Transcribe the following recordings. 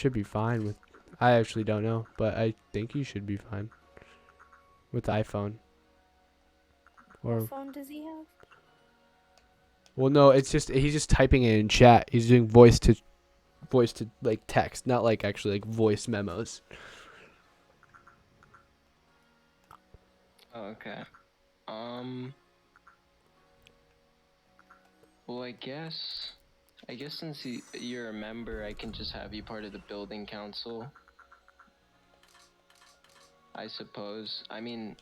should be fine with. I actually don't know, but I think you should be fine with the iPhone. What Or phone does he have? well, no, it's just he's just typing it in chat. He's doing voice to like text, not like actually like voice memos. Oh, okay. Well, I guess since you're a member, I can just have you part of the building council. I suppose. I mean,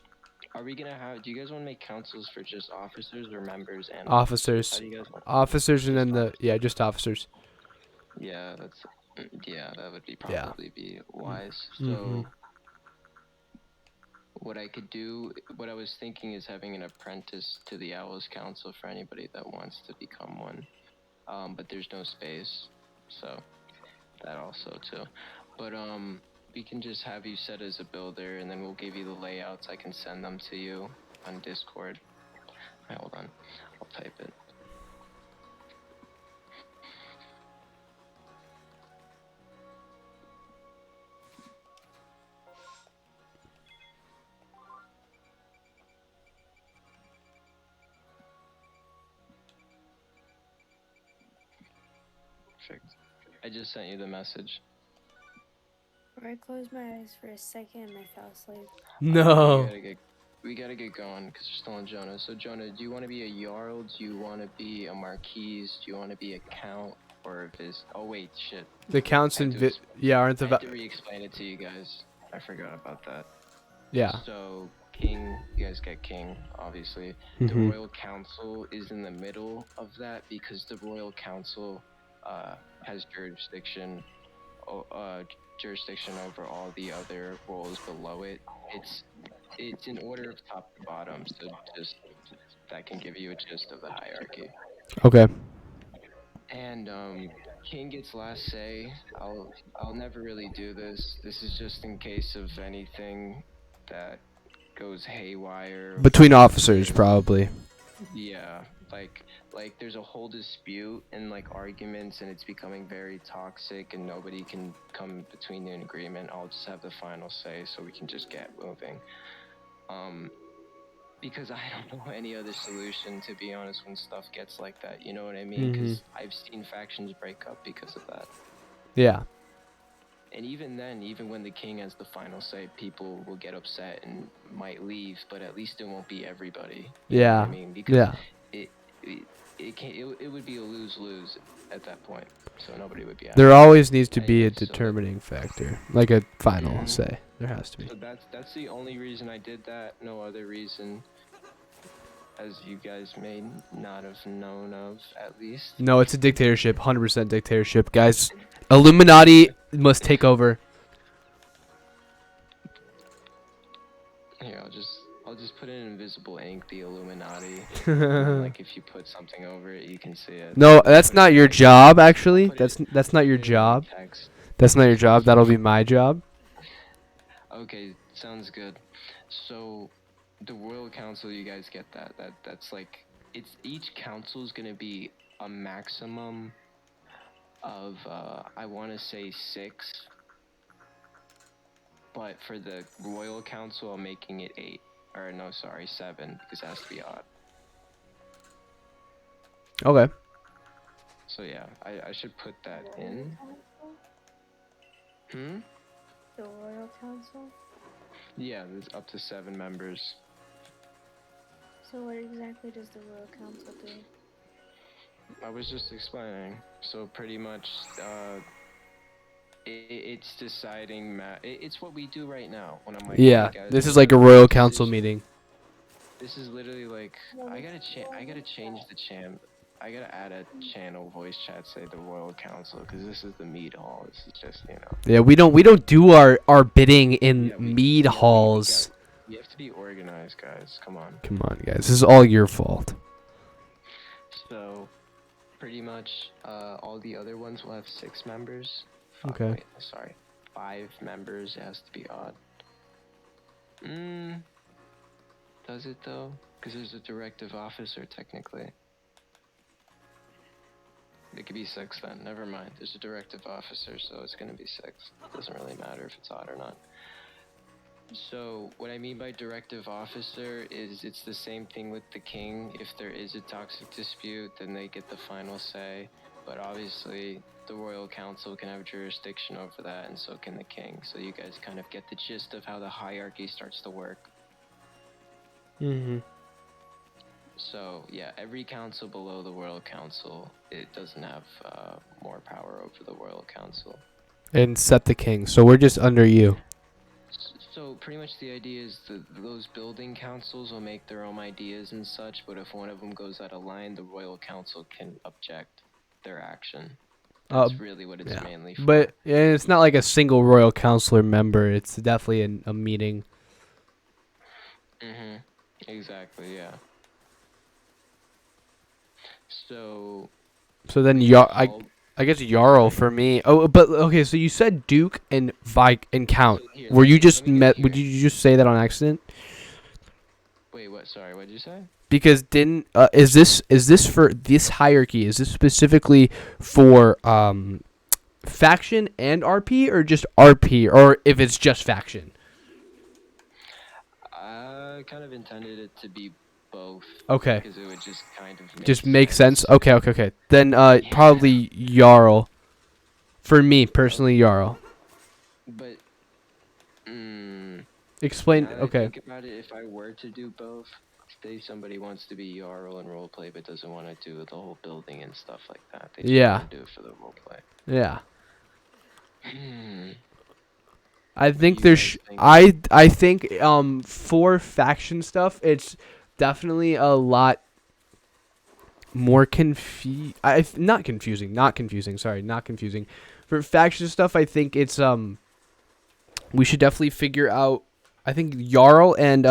are we gonna have? Do you guys want to make councils for just officers or members and officers? How Officers, do you guys want? officers, and Just then the officers. just officers. Yeah, yeah, that would Yeah. probably be wise. Mm-hmm. So what I was thinking is having an apprentice to the Owls Council for anybody that wants to become one. But there's no space, so that also too. But we can just have you set as a builder, and then we'll give you the layouts. I can send them to you on Discord. Right, hold on, I'll type it. Perfect. I just sent you the message. I closed my eyes for a second and I fell asleep. No. We gotta get going because we're still on Jonah. So Jonah, do you want to be a Jarl? Do you want to be a Marquise? Do you want to be a Count? Or if it's... Oh wait, shit. The counts and aren't the I have to re-explain it to you guys. I forgot about that. yeah. So King, you guys get King, obviously. The Mhm. Royal Council is in the middle of that because the Royal Council has jurisdiction over all the other roles below it. It's in order of top to bottom, so just that can give you a gist of the hierarchy. Okay. And King gets last say. I'll never really do this. This is just in case of anything that goes haywire. Between officers, probably. Yeah, like there's a whole dispute and like arguments, and it's becoming very toxic, and nobody can come between an agreement. I'll just have the final say, so we can just get moving. Because I don't know any other solution, to be honest, when stuff gets like that. You know what I mean? Because I've seen factions break up because of that. Yeah. And even then, even when the king has the final say, people will get upset and might leave, but at least it won't be everybody. You know what I mean? Because Yeah. it would be a lose-lose at that point, so nobody would be happy. There always needs to be a Anyway, so determining factor, like a final Mhm. say. There has to be. So that's the only reason I did that. No other reason, as you guys may not have known of, at least. No, it's a dictatorship. 100% dictatorship, guys. Illuminati must take over. Here, I'll just put in invisible ink, the Illuminati. And then, like if you put something over it, you can see it. No, that's not your job. Actually, I'll put that's not your put it in, like, job. text. That's not your job. That'll be my job. Okay, sounds good. So, the Royal Council, you guys get that? That's like each council is gonna be a maximum of I want to say 6, but for the Royal Council, I'm making it 8. Or no, sorry, 7, because it has to be odd. Okay. So yeah, I should put that in. The Royal Council? Yeah, there's up to 7 members. So what exactly does the Royal Council do? I was just explaining. So pretty much, it's deciding. It's what we do right now. When I'm like, Yeah, hey guys, this is what like are a the royal best council decisions? meeting. This is literally like I gotta change the channel. I gotta add a channel voice chat, say the Royal Council, because this is the mead hall. This is just, you know. Yeah, we don't do our bidding in Yeah, mead halls. We have to be organized, guys. Come on. Come on, guys. This is all your fault. So, pretty much, all the other ones will have 6 members. Fuck, Okay. wait, sorry. 5 members. It has to be odd. Does it though? Because there's a directive officer technically. It could be 6 then. Never mind. There's a directive officer, so it's gonna be 6. It doesn't really matter if it's odd or not. So what I mean by directive officer is it's the same thing with the king. If there is a toxic dispute, then they get the final say. But obviously, the royal council can have jurisdiction over that, and so can the king. So you guys kind of get the gist of how the hierarchy starts to work. Mm-hmm. So yeah, every council below the royal council, it doesn't have more power over the royal council. And set the king. So we're just under you. So pretty much the idea is that those building councils will make their own ideas and such, but if one of them goes out of line, the royal council can object their action. That's really what it's mainly for. But it's not like a single royal counselor member. It's definitely a meeting. Mm-hmm. Exactly, yeah. So then I guess Jarl for me. Oh, but okay. So you said Duke and and Count. So here, Were you let just me get met? here. Would you just say that on accident? Wait, what? Sorry, what did you say? Because didn't is this for this hierarchy? Is this specifically for faction and RP, or just RP, or if it's just faction? I kind of intended it to be both. Okay. Because it would just kind of Make sense. Okay. Then probably Jarl. For me personally, Jarl. But Explain. now that I Okay. think about it, if I were to do both, say somebody wants to be Jarl and roleplay but doesn't want to do the whole building and stuff like that. They just want to do it for the roleplay. Yeah. Hmm. I think you there's guys think? I think for faction stuff it's definitely a lot more not confusing. Sorry, not confusing. For faction stuff, I think it's we should definitely figure out. I think Jarl and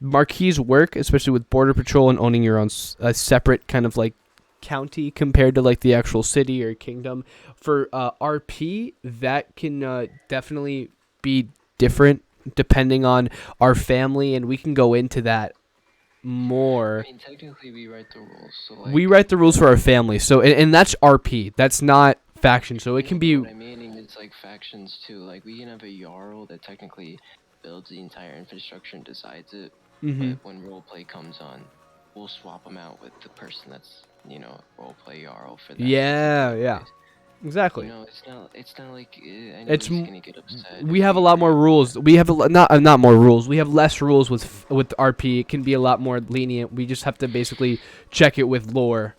Marquis work, especially with border patrol and owning your own separate kind of like county compared to like the actual city or kingdom. For RP, that can definitely be different depending on our family, and we can go into that more. I mean, technically, we write the rules. So like, We write the rules for our family, so and that's RP. That's not faction, so it can be. What I mean, it's like factions too. Like we can have a Jarl that technically builds the entire infrastructure and decides it. Mhm. But when roleplay comes on, we'll swap them out with the person that's roleplay Jarl for that. Yeah. Exactly. It's not like I know It's he's gonna get upset. We if have a we lot agree more on rules. it. We have not more rules. We have less rules with RP. It can be a lot more lenient. We just have to basically check it with lore,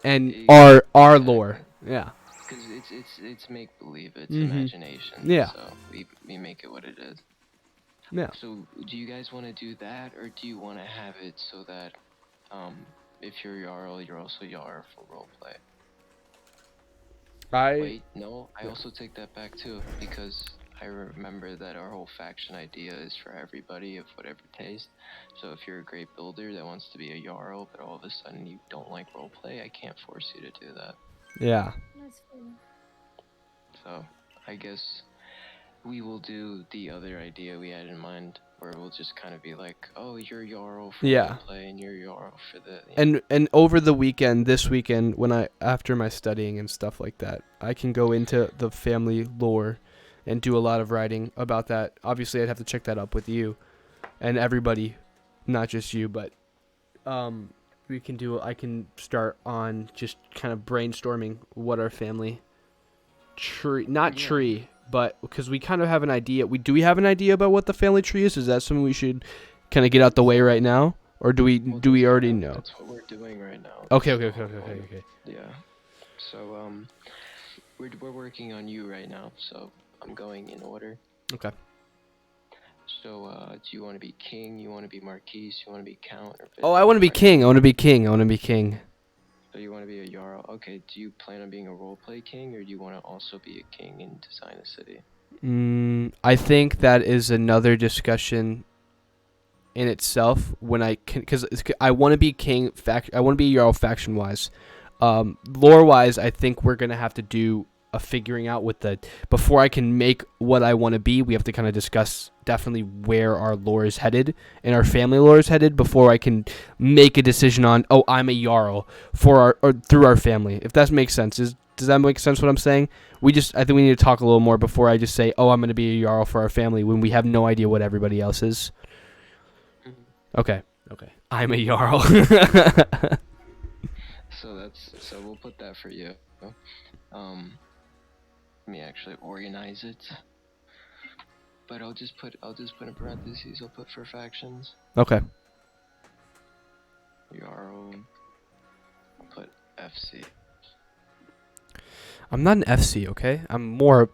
and our lore. Yeah. Because it's make believe. It's Mhm. imagination. Yeah. So we make it what it is. Yeah. So do you guys want to do that, or do you want to have it so that if you're Jarl, you're also Jarl for roleplay? Wait, no, I also take that back too, because I remember that our whole faction idea is for everybody of whatever taste. So if you're a great builder that wants to be a Jarl, but all of a sudden you don't like roleplay, I can't force you to do that. Yeah. That's fine. So I guess we will do the other idea we had in mind, where we'll just kind of be like, oh, you're Jarl for roleplay, and you're Jarl for the. And over the weekend, this weekend, when after my studying and stuff like that, I can go into the family lore, and do a lot of writing about that. Obviously, I'd have to check that up with you, and everybody, not just you, but I can start on just kind of brainstorming what our family tree, but because we kind of have an idea. Do we have an idea about what the family tree is? Is that something we should kind of get out the way right now, or do we already know? That's what we're doing right now. Okay. Yeah. So we're working on you right now. So I'm going in order. Okay. So do you want to be king? You want to be marquis? You want to be count? Oh, I want to be king. I want to be king. So you want to be a Jarl? Okay, do you plan on being a roleplay king, or do you want to also be a king and design a city? I think that is another discussion in itself. When because I want to be king. I want to be Jarl faction wise. Lore wise, I think we're gonna have to do a figuring out with the before I can make what I want to be. We have to kind of discuss definitely where our lore is headed and our family lore is headed before I can make a decision on I'm a Jarl for our or through our family. If that makes sense, does that make sense? What I'm saying? I think we need to talk a little more before I just say I'm going to be a Jarl for our family when we have no idea what everybody else is. Okay. I'm a Jarl. So we'll put that for you. Let me actually organize it. But I'll just put in parentheses. I'll put for factions. Okay. Jarl. I'll put FC. I'm not an FC, okay? I'm more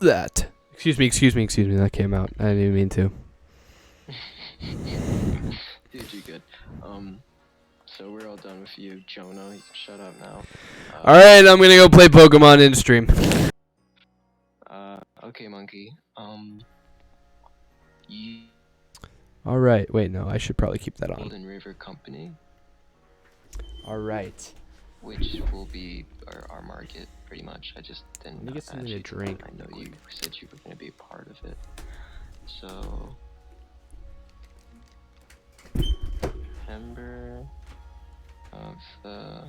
that. Excuse me. That came out. I didn't even mean to. Dude, you're good. So we're all done with you, Jonah. You can shut up now. Alright, I'm gonna go play Pokemon in stream. Okay, Monkey. Alright, wait, no, I should probably keep that on. Golden River Company. Alright. Which will be our market, pretty much. I just didn't. Let me get something to actually drink. I know you said you were gonna be a part of it. So. Member of the.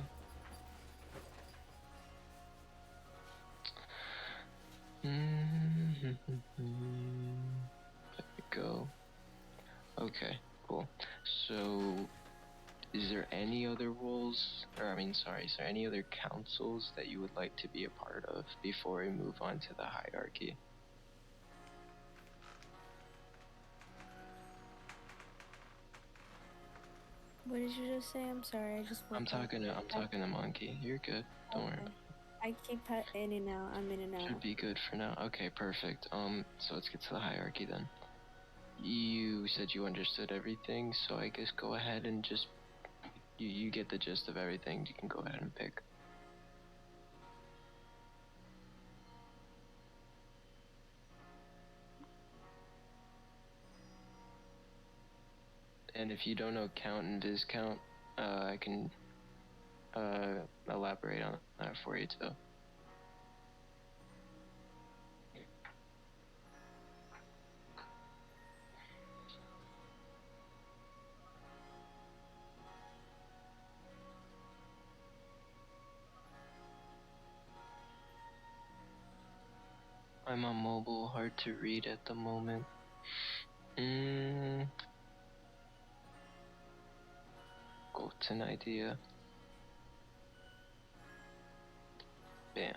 There we go. Okay, cool. So, is there any other roles, is there any other councils that you would like to be a part of before we move on to the hierarchy? What did you just say? I'm sorry. I just. I'm talking to Monkey. You're good. Don't worry. I keep in and out. I'm in and out. Should be good for now. Okay, perfect. So let's get to the hierarchy then. You said you understood everything, so I guess go ahead and just you get the gist of everything. You can go ahead and pick. And if you don't know count and discount, I can elaborate on that for you too. I'm on mobile, hard to read at the moment. Got an idea. Bam.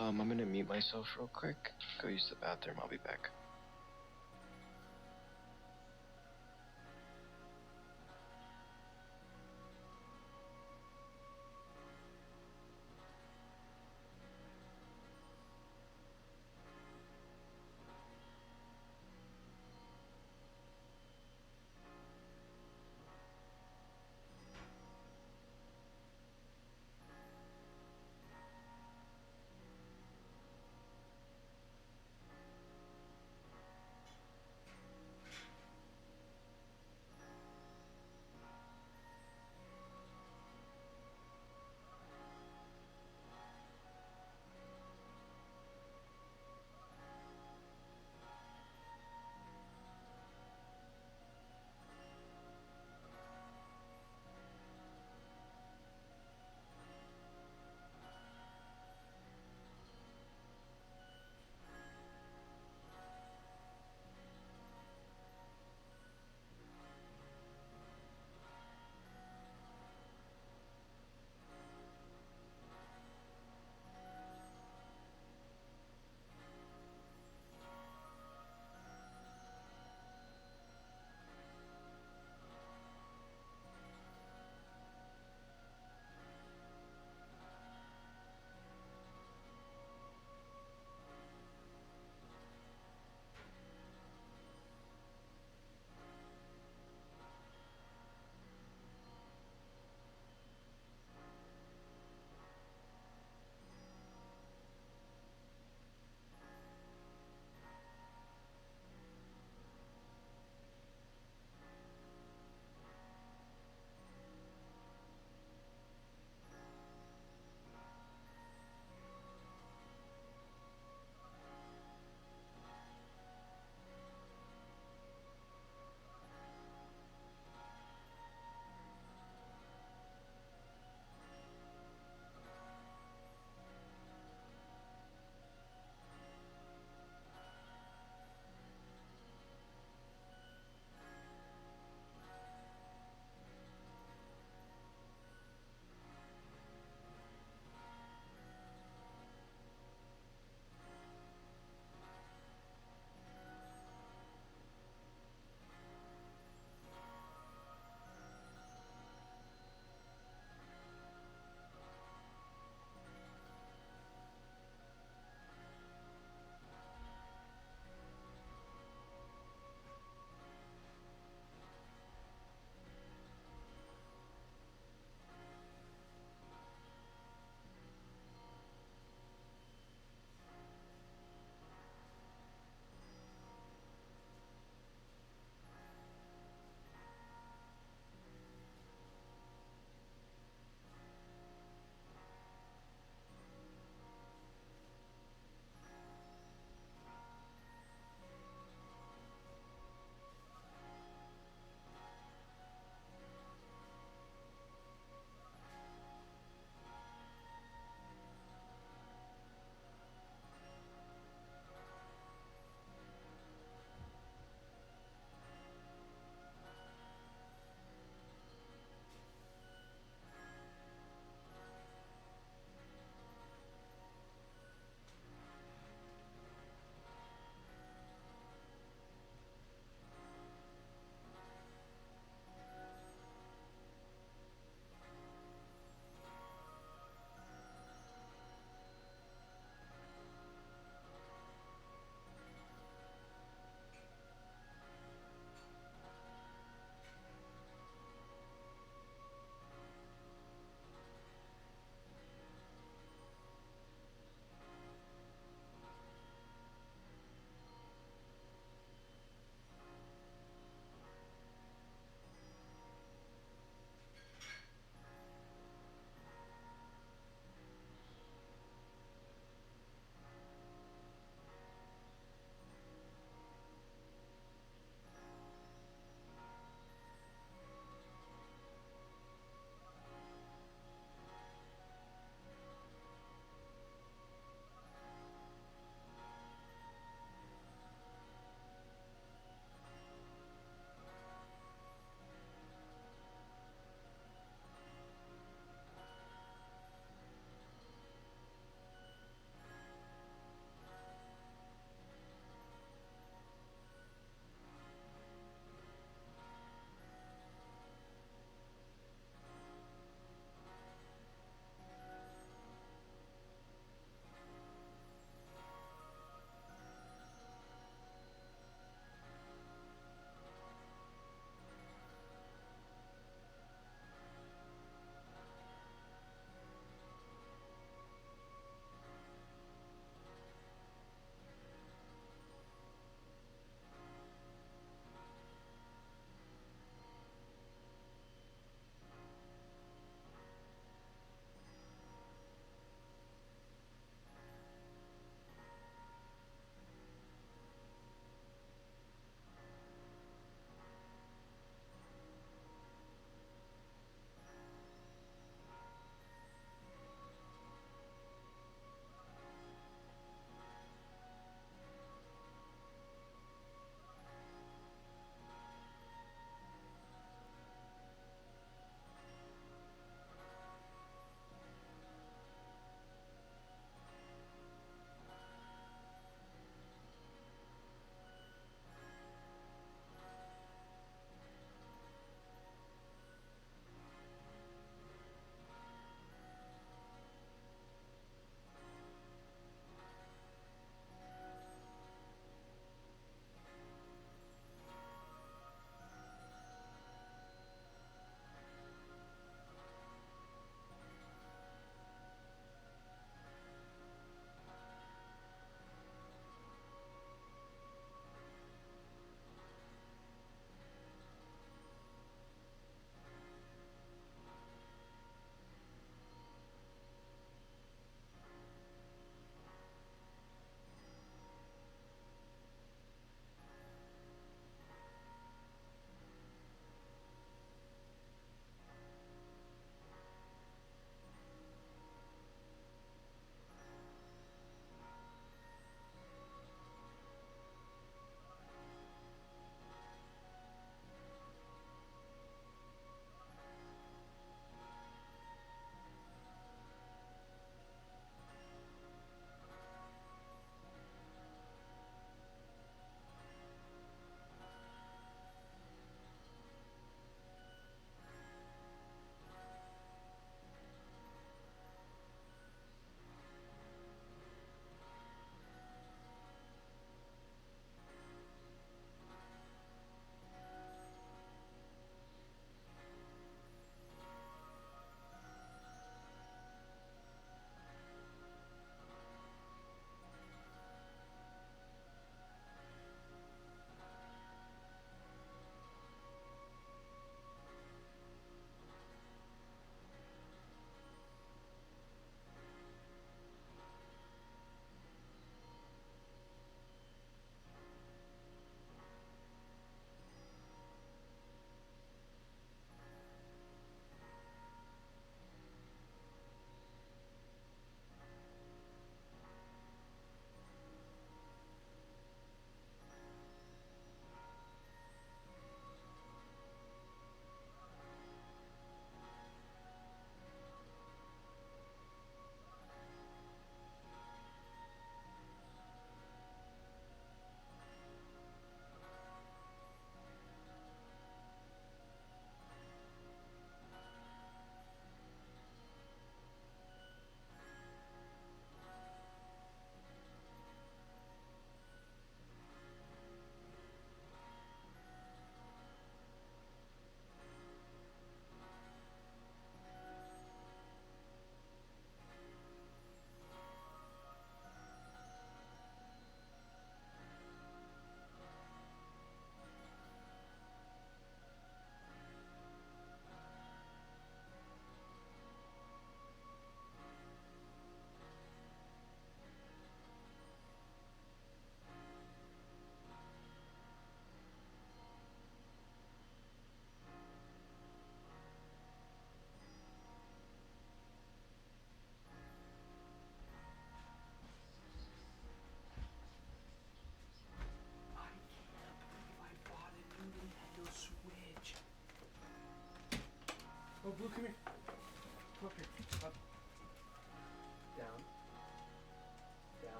I'm gonna mute myself real quick. Go use the bathroom. I'll be back.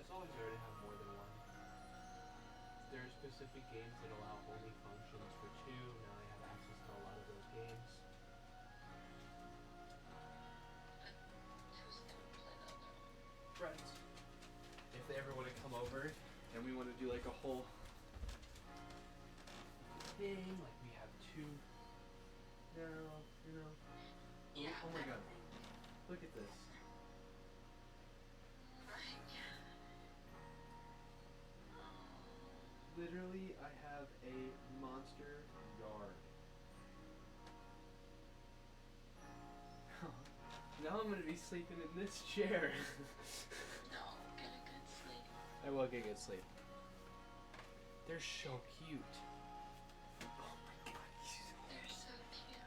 It's always better to have more than one. There are specific games that allow only functions for 2. Now I have access to a lot of those games. Who's gonna play the other one? Friends. If they ever want to come over and we want to do like a whole thing, like we have 2 now, you know. Yeah. Oh my god. Look at this. Right. Literally, I have a monster yard. Now I'm gonna be sleeping in this chair. No, get a good sleep. I will get good sleep. They're so cute. Oh my god. They're so cute.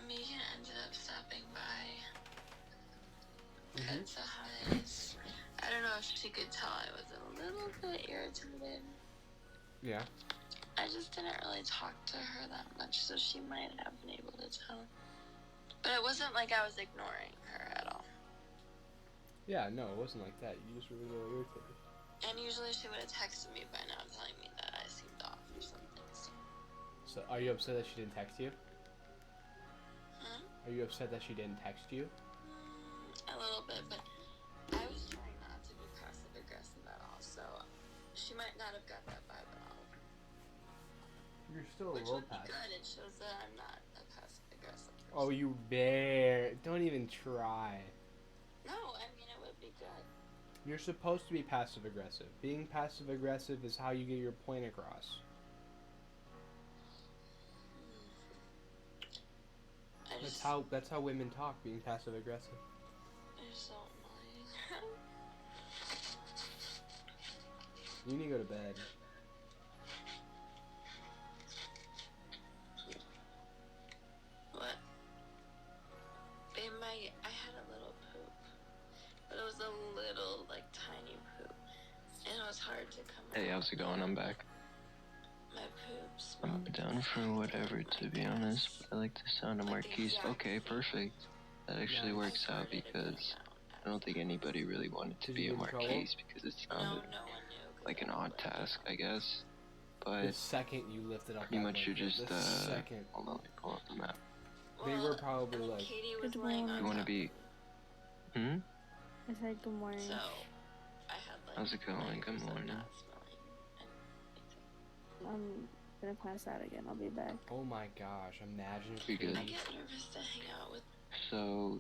Megan ended up stopping by at Sahaya's. I don't know if she could tell I was a little bit irritated. Yeah. I just didn't really talk to her that much, so she might have been able to tell. But it wasn't like I was ignoring her at all. Yeah, no, it wasn't like that. You just were really irritated. And usually she would have texted me by now telling me that I seemed off or something. So, are you upset that she didn't text you? Hmm? Are you upset that she didn't text you? A little bit, but I was trying not to be passive aggressive at all, so she might not have got that vibe at all. You're still a Which little would be passive. good. It shows that I'm not a passive aggressive person. Oh, you bear. Don't even try. No, I mean it would be good. You're supposed to be passive aggressive. Being passive aggressive is how you get your point across. That's how women talk, being passive aggressive. You're so annoying. You need to go to bed. What? Babe, I had a little poop. But it was a little, like, tiny poop. And it was hard to come out. Hey, how's it going? I'm back. My poop I'm smelled down just for like whatever, it, to like be this. honest. But I like the sound of Like the Marquise. exact Okay, same. perfect. That actually Nice. works I out farted it because coming out I don't think anybody really wanted to Did be you a get in trouble? Marquise because it No, sounded no one knew. 'Cause like an I odd was task, like, I guess. The But second you lifted up pretty that much you're blanket, just, the second. hold on, let me pull up the map. They well, were probably and then like, Katie was Good laying on You want to top be, of me. hmm? I said good morning. So, I had like How's it going? Good 90% morning. not smelling anything. I'm gonna pass out again. I'll be back. oh my gosh, imagine if You're good. I Katie... get nervous to hang out with. So,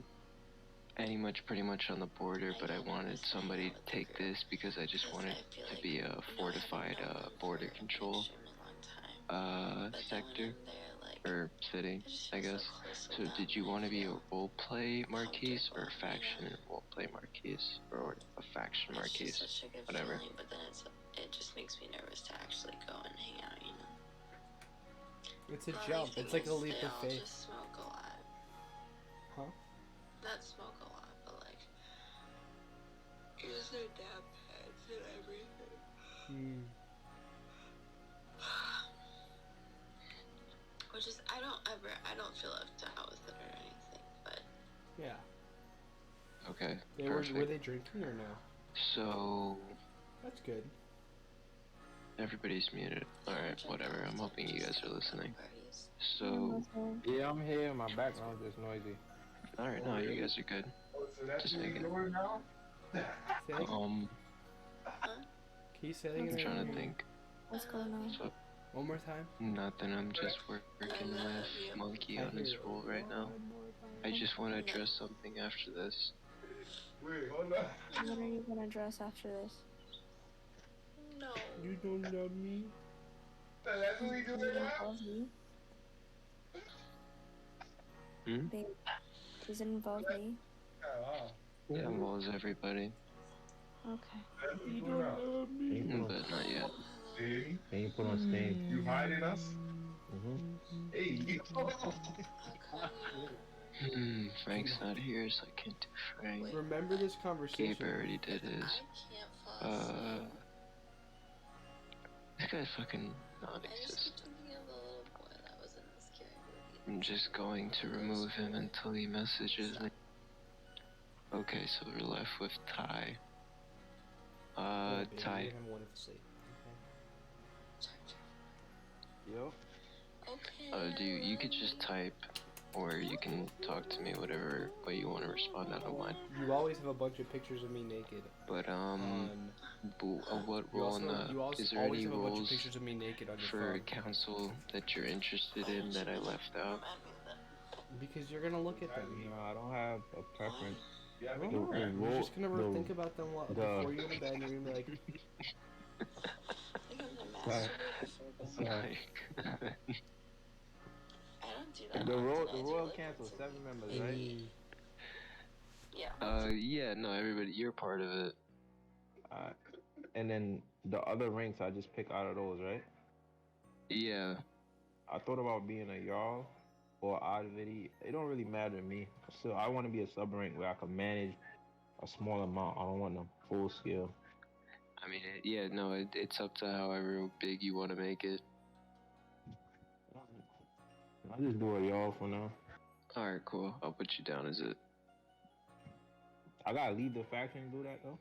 pretty much on the border, but I get wanted nervous to hang somebody out to with the take group, this because I just 'cause wanted I feel to like, be a you know, having fortified known them border for an control extremely long time. But then when sector I'm there, like, or city, I just I feel so guess. close with So them, did you and I want to be a feel roleplay Marquise or a comfortable, you faction know? roleplay Marquise or a faction It's just Marquise? such a good Whatever. feeling, but then it just makes me nervous to actually go and hang out, you know? It's a The only jump. thing It's like a is leap they of all faith. just smoke a lot. Huh? Not smoke a lot, but like use their dab pads and everything. Hmm. Which is I don't feel left out with it or anything, but Yeah. Okay, They were perfect. they drinking or no? So That's good. everybody's muted. Alright, whatever. I'm hoping you guys are listening. So, Yeah, I'm here. My background is noisy. alright, no, you guys are good. So that's Just what you're making. doing now? Say that- Um, Can you say that I'm again? trying to think. What's going on? So, One more time. nothing. I'm just working with Monkey on his roll right now. One more time. I just want to address something after this. Wait, hold on. What are you gonna dress after this? no. You don't love me. That's what we Does doing it now? involve me? Hmm? Babe, does it involve me? Oh, It involves everybody, Okay. that's what we You doing don't now. love me. but not yet. See? Can you put on stage? You hiding us? Mm-hmm. Hey, Frank's not here, so I can't do Frank. Remember this Gabe conversation. already did his. I can't fall asleep. This guy's fucking I just non-existent. keep thinking of the little boy that was in the scary movie I'm just going to remove him until he messages me. Okay, so we're left with Ty. Ty. Yo. Do you could just type, or you can talk to me whatever way you want to respond. I don't mind. You always have a bunch of pictures of me naked. But what You role also in the? you also Is there always any have a bunch of roles pictures of me naked on your for phone. council that you're interested in that I left out? Because you're gonna look at them. No, I don't have a preference. Yeah, I but don't know. The You're role- just gonna the- think about them before you go to bed, and you're gonna be like, Sorry. Like, I don't do that. The often. royal I do, Royal like, Council, once a 7 week. members, right? Yeah. yeah, no, everybody, you're part of it. Alright. And then the other ranks I just pick out of those, right? Yeah. I thought about being a Jarl or odd viddy. It don't really matter to me. So I want to be a sub rank where I can manage a small amount. I don't want a full scale. I mean, yeah, no, it's up to however big you want to make it. I just do a Jarl for now. All right, cool. I'll put you down as it. I gotta leave the faction to do that though.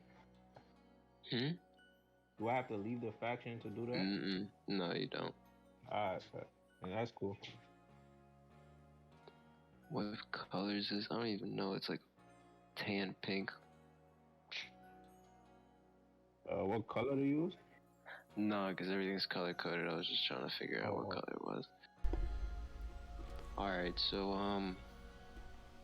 Do I have to leave the faction to do that? No, you don't. Alright, and that's cool. What colors is? I don't even know. It's like tan pink. What color to use? No, because everything's color coded. I was just trying to figure out what color it was. All right, so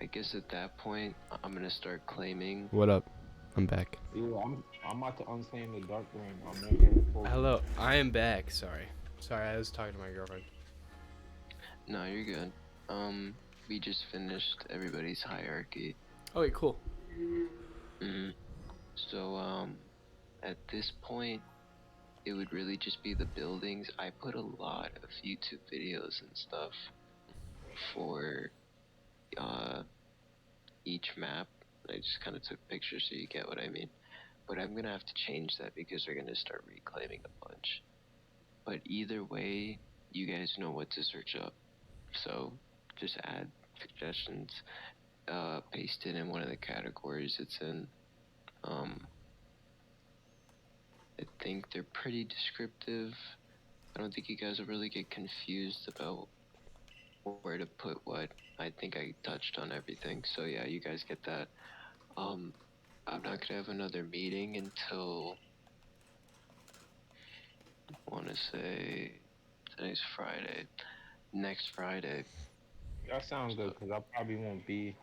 I guess at that point I'm gonna start claiming. "What up? I'm back." Yeah, I'm about to unclaim the dark ring. I'm gonna get it full. Hello, I am back. Sorry, I was talking to my girlfriend. No, you're good. We just finished everybody's hierarchy. Oh wait, cool. So at this point, it would really just be the buildings. I put a lot of YouTube videos and stuff for each map. I just kind of took pictures so you get what I mean. But I'm gonna have to change that because we're gonna start reclaiming a bunch. But either way, you guys know what to search up. So just add suggestions, paste it in one of the categories it's in. I think they're pretty descriptive. I don't think you guys will really get confused about where to put what. I think I touched on everything. So yeah, you guys get that. I'm not gonna have another meeting until I wanna say today's Friday. Next Friday. That sounds good because I probably won't be.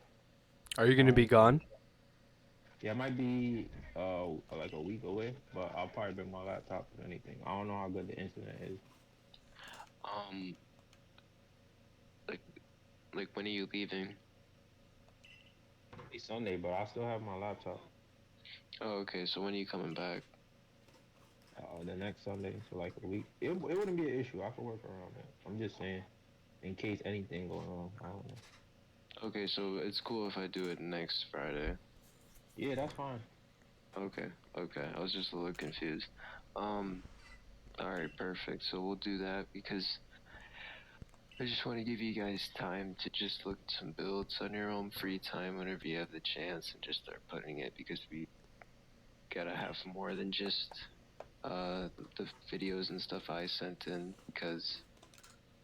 Are you gonna be gone? Yeah, I might be like a week away, but I'll probably bring my laptop if anything. I don't know how good the internet is. Like when are you leaving? It's Sunday, but I still have my laptop. Oh, okay. So when are you coming back? The next Sunday, so like a week. It wouldn't be an issue. I could work around it. I'm just saying, in case anything goes on. I don't know. Okay, so it's cool if I do it next Friday. Yeah, that's fine. Okay. I was just a little confused. Alright, perfect. So we'll do that because I just want to give you guys time to just look at some builds on your own free time whenever you have the chance and just start putting it because we gotta have more than just the videos and stuff I sent in because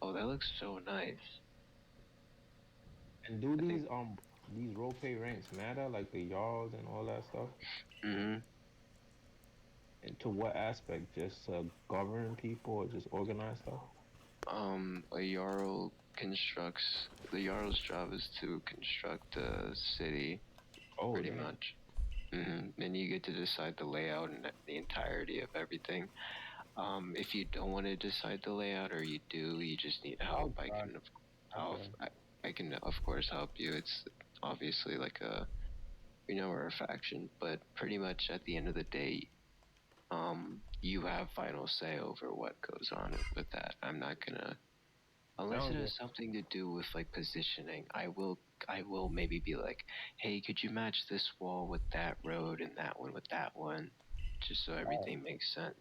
that looks so nice. And do these role play ranks matter, like the yards and all that stuff? And to what aspect? Just govern people or just organize stuff? A Jarl constructs. The Jarl's job is to construct a city, pretty much. And you get to decide the layout and the entirety of everything. If you don't want to decide the layout, or you do, you just need help. I can of course help you. It's obviously like we're a faction, but pretty much at the end of the day, you have final say over what goes on with that. I'm not gonna, unless it has something to do with like positioning. I will maybe be like, hey, could you match this wall with that road and that one with that one, just so everything makes sense.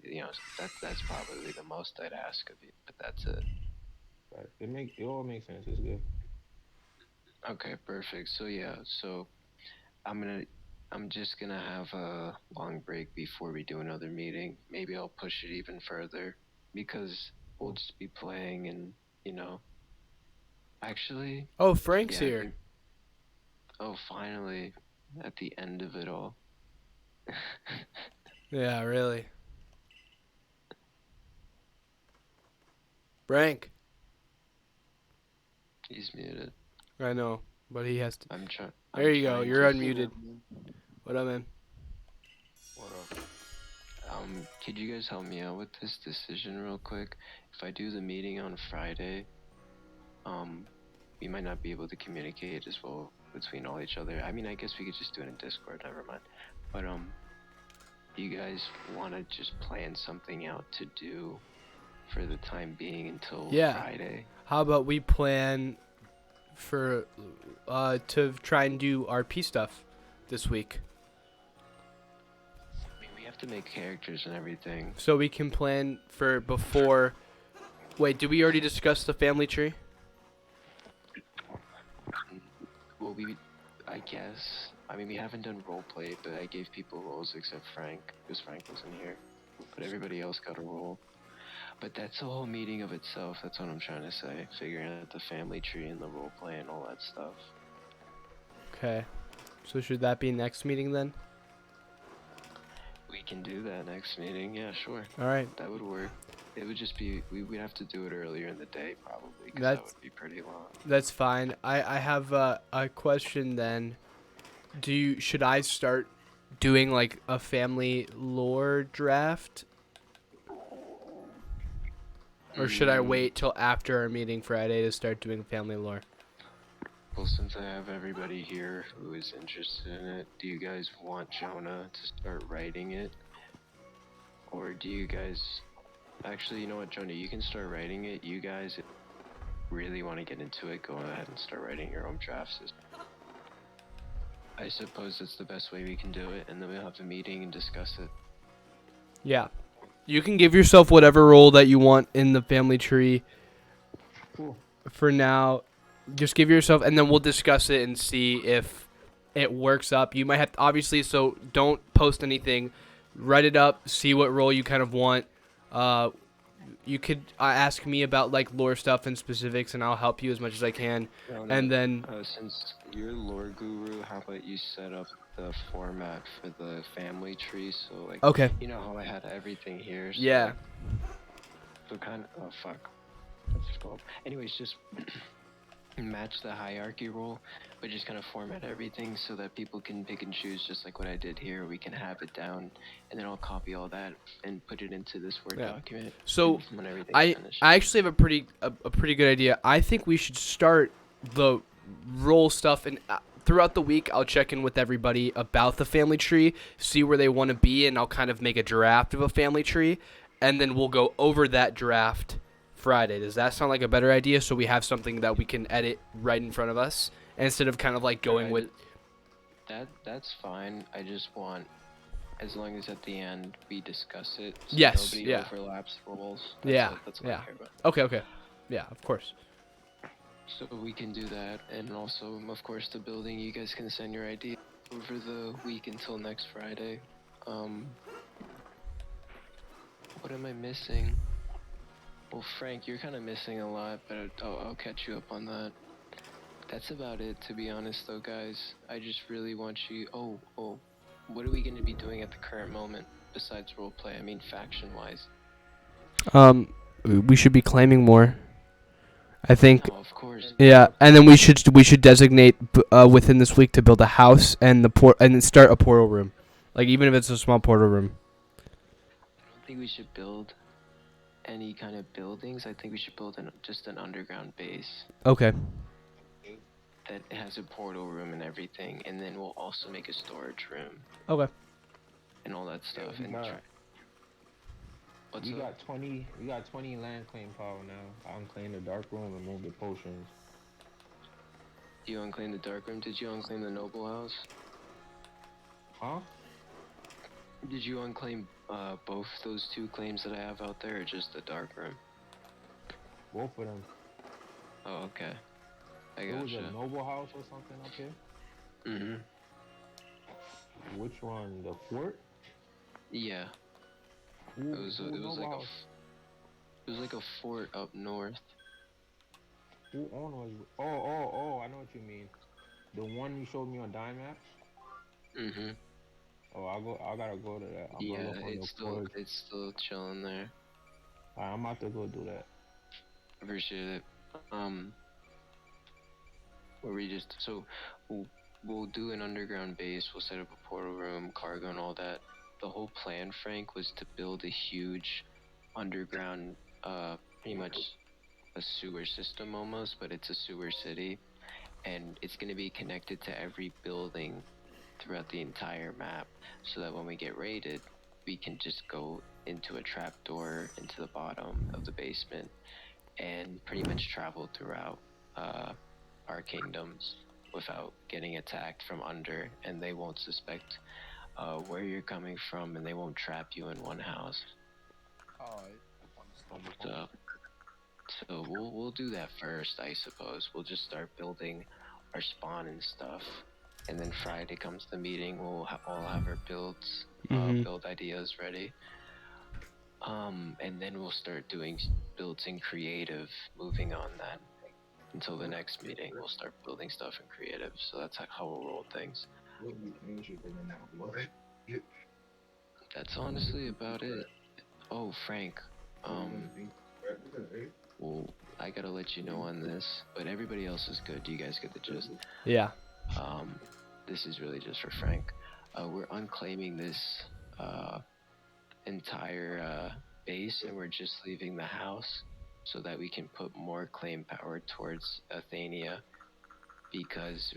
That's probably the most I'd ask of you. But that's it. Right. It all makes sense. It's good. Okay, perfect. So yeah, so I'm gonna I'm just gonna have a long break before we do another meeting. Maybe I'll push it even further because we'll just be playing and you know. Actually, Oh, Frank's yeah, I here. think. Oh, finally, at the end of it all. Yeah, really. Frank. He's muted. I know, but he has to. I'm trying. There I'm you go. trying You're to. unmuted. What up, man? What up? Could you guys help me out with this decision real quick? If I do the meeting on Friday, um, we might not be able to communicate as well between all each other. I mean, I guess we could just do it in Discord. Never mind. But do you guys want to just plan something out to do for the time being until Yeah. Friday? How about we plan for to try and do RP stuff this week, I mean, we have to make characters and everything. so we can plan for before. Wait, did we already discuss the family tree? Well, I guess. I mean, we haven't done roleplay, but I gave people roles except Frank, because Frank wasn't here. But everybody else got a role. But that's a whole meeting of itself. That's what I'm trying to say. Figuring out the family tree and the roleplay and all that stuff. Okay. So should that be next meeting then? We can do that next meeting. Yeah, sure. All right. That would work. It would just be we'd have to do it earlier in the day probably, because that That's- would be pretty long. That's fine. I have a question then. Should I start doing like a family lore draft? Or should I wait till after our meeting Friday to start doing family lore? Well, since I have everybody here who is interested in it, do you guys want Jonah to start writing it? Or do you guys... Actually, you know what, Jonah, you can start writing it. You guys really want to get into it, go ahead and start writing your own drafts. I suppose that's the best way we can do it, and then we'll have a meeting and discuss it. Yeah. You can give yourself whatever role that you want in the family tree. Cool. For now, just give yourself, and then we'll discuss it and see if it works up. You might have to, obviously, so don't post anything. Write it up, see what role you kind of want. You could ask me about like lore stuff and specifics, and I'll help you as much as I can. Jonah, And then, since you're lore guru, how about you set up the format for the family tree? So, like, okay, you know how I had everything here? So, yeah, So kind of, oh fuck. What's it called? Anyways, just match the hierarchy rule, but just kind of format everything so that people can pick and choose, just like what I did here. We can have it down, and then I'll copy all that and put it into this Word Yeah. document. So when everything's I finished. actually have a pretty good idea. I think we should start the role stuff, and throughout the week I'll check in with everybody about the family tree, see where they want to be, and I'll kind of make a draft of a family tree, and then we'll go over that draft Friday. Does that sound like a better idea? So we have something that we can edit right in front of us instead of kind of like going with. That's fine. I just want, as long as at the end we discuss it, so Yes, nobody yeah. overlaps roles. Yeah, That's what yeah. I care about. Okay. Yeah, of course. So we can do that, and also, of course, the building. You guys can send your ID over the week until next Friday. What am I missing? Well, Frank, you're kind of missing a lot, but I'll catch you up on that. That's about it, to be honest, though, guys. I just really want you. Oh, what are we going to be doing at the current moment besides roleplay? I mean, faction-wise. We should be claiming more. I think. Oh, of course. Yeah, and then we should designate within this week to build a house and and then start a portal room, like even if it's a small portal room. I don't think we should build any kind of buildings. I think we should build just an underground base Okay. that has a portal room and everything, and then we'll also make a storage room Okay. and all that stuff. we And got- try. What's We up? got 20. We got 20 land claim power now. I unclaimed the dark room and moved the potions. You unclaimed the dark room. Did you unclaim the noble house? Huh? Did you unclaim both those two claims that I have out there, or just the dark room? Both of them. Oh, okay. I It was a gotcha. noble house or something up here. Mm-hmm. Which one? The fort? Yeah. Who It who was noble like house? it was like a fort up north. Who owned was? Oh! I know what you mean. The one you showed me on Dime Map. Mm-hmm. Oh, I go. I gotta go to that. I'm gonna Yeah, look on the forge. it's still chilling there. Alright, I'm about to go do that. Appreciate it. Um, where we just so we'll, we'll do an underground base. We'll set up a portal room, cargo, and all that. The whole plan, Frank, was to build a huge underground, pretty much a sewer system almost, but it's a sewer city, and it's going to be connected to every building throughout the entire map, so that when we get raided, we can just go into a trapdoor into the bottom of the basement and pretty much travel throughout uh, our kingdoms without getting attacked from under, and they won't suspect where you're coming from, and they won't trap you in one house. Alright. Understandable. So, so we'll do that first, I suppose. We'll just start building our spawn and stuff, and then Friday comes the meeting. We'll all have our Mm-hmm. build ideas ready. And then we'll start doing builds in creative. Moving on that until the next meeting, we'll start building stuff in creative. So that's how we'll roll things. That's honestly about it. Oh, Frank. Well, I gotta let you know on this, but everybody else is good. You guys get the gist. Yeah. Um, this is really just for Frank. We're unclaiming this entire base, and we're just leaving the house so that we can put more claim power towards Athenia, because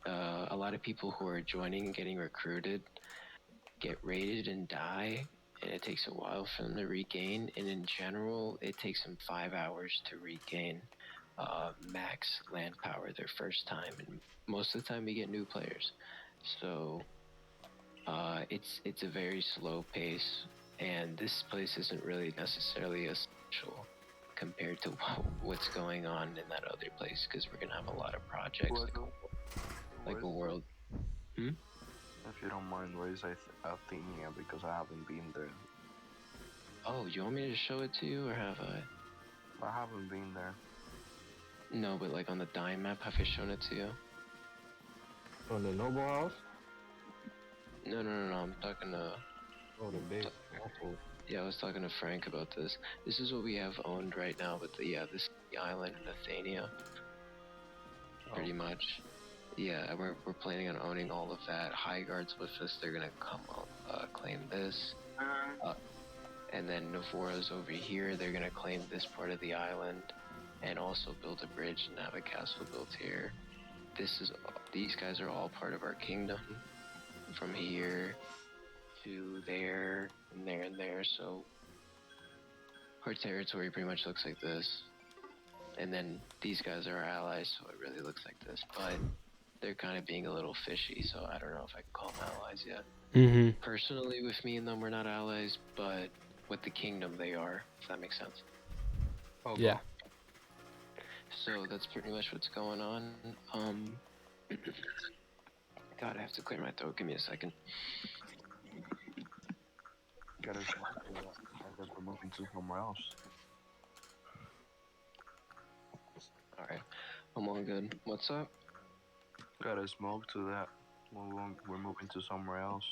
a lot of people who are joining and getting recruited get raided and die, and it takes a while for them to regain. And in general, it takes them 5 hours to regain max land power their first time, and most of the time we get new players. So it's a very slow pace, and this place isn't really necessarily essential compared to what's going on in that other place, because we're gonna have a lot of projects like a world. If you don't mind, where is Athenia? Because I haven't been there. Oh, you want me to show it to you, or have I? I haven't been there. No, but like on the dime map, have I shown it to you? On the noble house. No, I'm talking to. Oh, the base. Yeah, I was talking to Frank about this. This is what we have owned right now, but this is the island in Athenia. Pretty much. Yeah, we're planning on owning all of that. High Guard's with us. They're gonna come up, claim this. And then Navora's over here. They're gonna claim this part of the island, and also build a bridge and have a castle built here. These guys are all part of our kingdom, from here to there, and there and there. So our territory pretty much looks like this. And then these guys are our allies, so it really looks like this. But they're kind of being a little fishy, so I don't know if I can call them allies yet. Mm-hmm. Personally, with me and them, we're not allies, but with the kingdom, they are, if that makes sense. Okay. Yeah. So that's pretty much what's going on. God, I have to clear my throat. Give me a second. Get a smoke to that. I guess we're moving to somewhere else. Alright, I'm all good. What's up? Got a smoke to that. We're moving to somewhere else.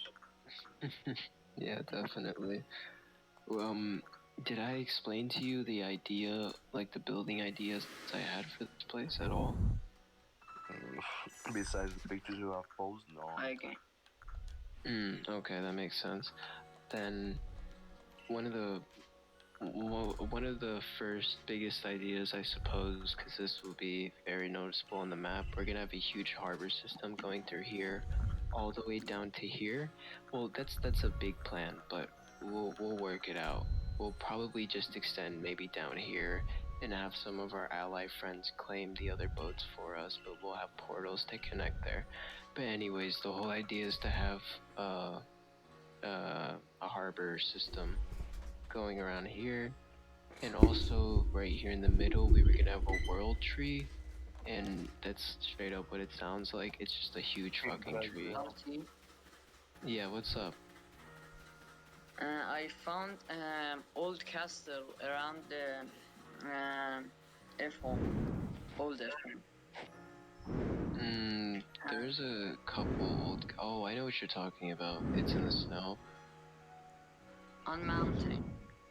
Yeah, definitely. Did I explain to you the idea, like the building ideas I had for this place at all? Besides the pictures you have posted, no. Okay, that makes sense. Then one of the first biggest ideas, I suppose, because this will be very noticeable on the map, we're gonna have a huge harbor system going through here, all the way down to here. Well, that's a big plan, but we'll work it out. We'll probably just extend maybe down here and have some of our ally friends claim the other boats for us, but we'll have portals to connect there. But anyways, the whole idea is to have a harbor system going around here, and also right here in the middle we were gonna have a world tree and that's straight up what it sounds like. It's just a huge fucking tree. Salty. Yeah, what's up? I found old castle around the F-home. Old F-home. There's a couple old. Oh, I know what you're talking about. It's in the snow. On mountain.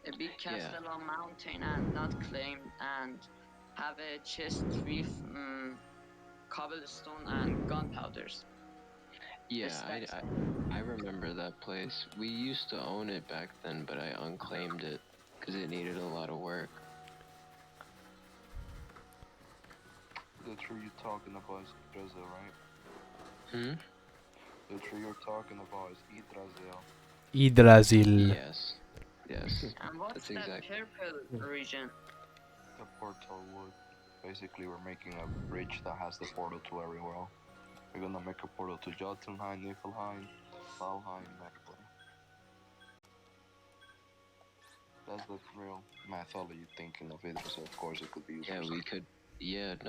A big Yeah. castle on mountain and not claimed, and have a chest with cobblestone and gunpowders. Yeah, Stacks. I remember that place. We used to own it back then, but I unclaimed it because it needed a lot of work. The tree you're talking about is Yggdrasil, right? Hmm? The tree you're talking about is Yggdrasil. Yggdrasil. Yes. Yes. And what's That's that exact. purple region? The portal wood. Basically, we're making a bridge that has the portal to every world. We're gonna make a portal to Jotunheim, Niflheim, Valheim, everywhere. That's the real mythology thinking of Yggdrasil. Of course, it could be used Yeah, for we something. could. Yeah, no,